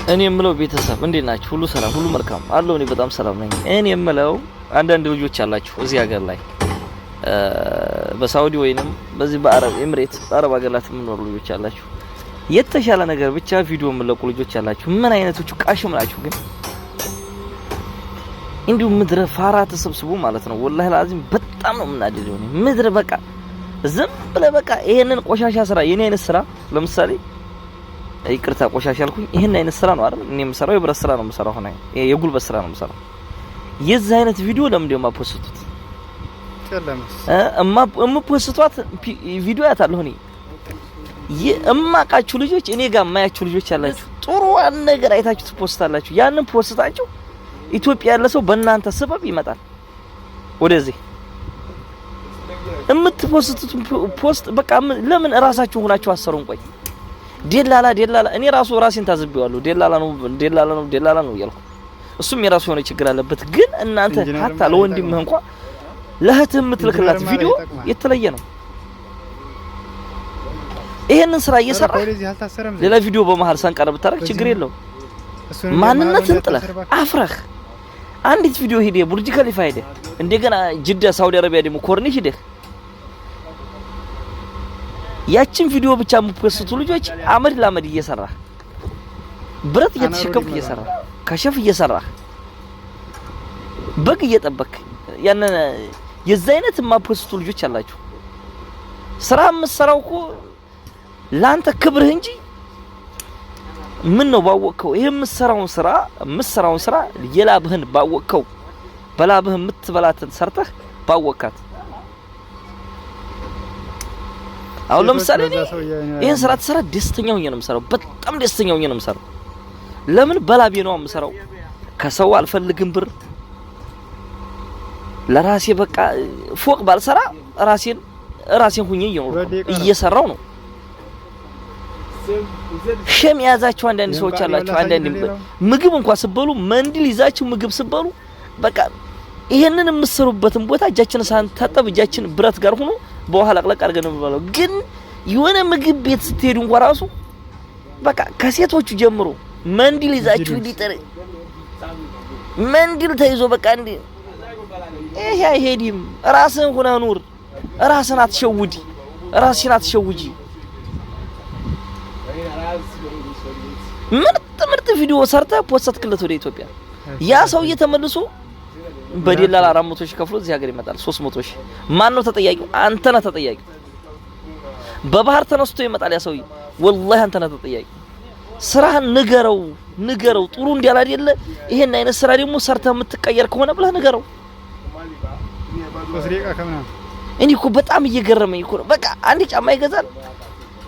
እኔ የምለው ቤተሰብ እንዴት ናችሁ? ሁሉ ሰላም፣ ሁሉ መልካም አለው። እኔ በጣም ሰላም ነኝ። እኔ የምለው አንዳንድ ልጆች አላችሁ እዚህ ሀገር ላይ በሳውዲ ወይንም በዚህ በአረብ ኤምሬት በአረብ ሀገራት የምኖሩ ልጆች አላችሁ። የተሻለ ነገር ብቻ ቪዲዮ የምለቁ ልጆች አላችሁ። ምን አይነቶቹ ቃሽም ናችሁ ግን እንዲሁ ምድረ ፋራ ተሰብስቡ ማለት ነው። ወላሂ ላዚም በጣም ነው የምናደደው። ምድረ በቃ ዝም ብለህ በቃ ይሄንን ቆሻሻ ስራ የኔ አይነት ስራ ለምሳሌ ይቅርታ ቆሻሻ አልኩኝ። ይሄን አይነት ስራ ነው አይደል እኔ የምሰራው የብረት ስራ ነው የምሰራው ሆነ የጉልበት ስራ ነው የምሰራው። የዚህ አይነት ቪዲዮ ለምን ደማ ፖስቱት ፖስቷት ቪዲዮ ያታለሁ እኔ የማቃችሁ ልጆች እኔ ጋር ማያችሁ ልጆች አላችሁ። ጥሩ ነገር አይታችሁ ትፖስታላችሁ። ያንን ፖስታችሁ ኢትዮጵያ ያለ ሰው በእናንተ ሰበብ ይመጣል ወደዚህ እምትፖስቱት ፖስት በቃ ለምን ራሳችሁ ሆናችሁ አሰሩን? ቆይ ደላላ እኔ ራሴን ታዝቤዋለሁ። ደላላ ነው እያልኩ እሱም የራሱ የሆነ ችግር አለበት። ግን እናንተ ሀታ ለወንድምህ እንኳን ለእህትህ የምትልክላት ቪዲዮ የተለየ ነው። ይሄንን ስራ እየሰራ ሌላ ቪዲዮ በመሃል ሳንቀር ብታረግ ችግር የለው። ማንነትን ጥለህ አፍረህ አንዲት ቪዲዮ ሄደ ቡርጅ ከሊፋ ሄደ እንደገና ጅዳ ሳውዲ አረቢያ ደግሞ ኮርኒሽ ሄደ ያችን ቪዲዮ ብቻ የምትፖስቱ ልጆች አመድ ላመድ እየሰራ ብረት እየተሸከምክ እየሰራ ከሸፍ እየሰራ በግ እየጠበክ ያነ የዛ አይነት የማትፖስቱ ልጆች አላችሁ። ስራ የምትሰራው እኮ ላንተ ክብርህ እንጂ ምን ነው ባወቅከው ይሄ የምትሰራውን ስራ የላብህን ባወቅከው በላብህ የምትበላትን ሰርተህ ባወቅካት። አሁን ለምሳሌ ይሄን ስራ ተሰራ ደስተኛ ሆኜ ነው የምሰራው። በጣም ደስተኛ ሆኜ ነው የምሰራው። ለምን በላቤ ነው የምሰራው። ከሰው አልፈልግም ብር ለራሴ በቃ ፎቅ ባልሰራ ራሴን ሆኜ እየሰራው ነው። ሸም ያዛችሁ አንዳንድ ሰዎች አላችሁ። አንዳንድ ምግብ እንኳን ስበሉ መንዲል ይዛችሁ ምግብ ስበሉ በቃ ይሄንን የምትሰሩበትን ቦታ እጃችን ሳንታጠብ እጃችን ብረት ጋር ሆኖ በውሃ ለቅለቅ አድርገን ነው የምንበላው። ግን የሆነ ምግብ ቤት ስትሄዱ እንኳን ራሱ በቃ ከሴቶቹ ጀምሮ መንዲል ይዛችሁ ሊጠር መንዲል ተይዞ በቃ እንዴ ይሄ አይሄድም። ራስን ሆነ ኑር። ራስን አትሸውዲ። ራስሽን አትሸውጂ። ምርጥ ቪዲዮ ሰርተህ ፖስትክለት ወደ ኢትዮጵያ ያ ሰው እየተመልሶ በደላላ 400 ሺህ ከፍሎ እዚህ ሀገር ይመጣል። 300 ሺህ ማን ነው ተጠያቂው? አንተ ነህ ተጠያቂው። በባህር ተነስቶ ይመጣል ያ ሰውዬ። ወላሂ አንተ ነህ ተጠያቂው። ስራህን ንገረው ጥሩ እንዲያል አይደለ? ይሄን አይነት ስራ ደግሞ ሰርተህ የምትቀየር ከሆነ ብለህ ንገረው። እኔ እኮ በጣም እየገረመኝ እኮ ነው። በቃ አንድ ጫማ ይገዛል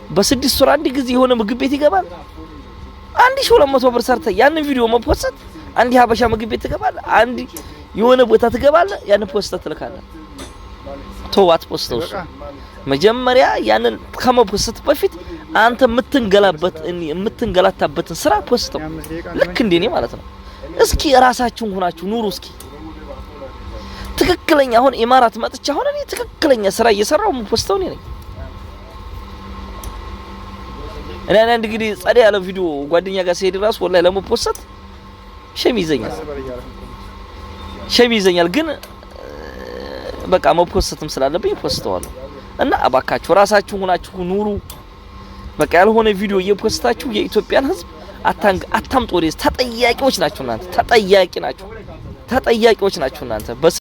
በ6 ወር አንድ ጊዜ የሆነ ምግብ ቤት ይገባል። 1200 ብር ሰርተህ ያንን ቪዲዮ መፖስት አንድ ሀበሻ ምግብ ቤት ትገባለህ። አንድ የሆነ ቦታ ትገባለህ። ያን ፖስት ትልካለህ። ተዋት ፖስተው መጀመሪያ ያንን ከመፖስት በፊት አንተ የምትንገላታበትን ስራ ፖስተው ልክ እንደኔ ማለት ነው። እስኪ ራሳችሁን ሆናችሁ ኑሩ። እስኪ ትክክለኛ አሁን ኢማራት መጥቻ አሁን እኔ ትክክለኛ ስራ እየሰራው ፖስተው ነኝ። እኔ አንድ እንግዲህ ጸዳ ያለ ቪዲዮ ጓደኛ ጋር ሲሄድ ራሱ ወላሂ ለመፖስት ሸም ይዘኛል። ግን በቃ መፖስትም ስላለብኝ ፖስተዋለሁ። እና አባካችሁ ራሳችሁ ሆናችሁ ኑሩ። በቃ ያልሆነ ቪዲዮ እየፖስታችሁ የኢትዮጵያን ሕዝብ አታምጡ። ወደዚህ ተጠያቂዎች ናችሁ እናንተ።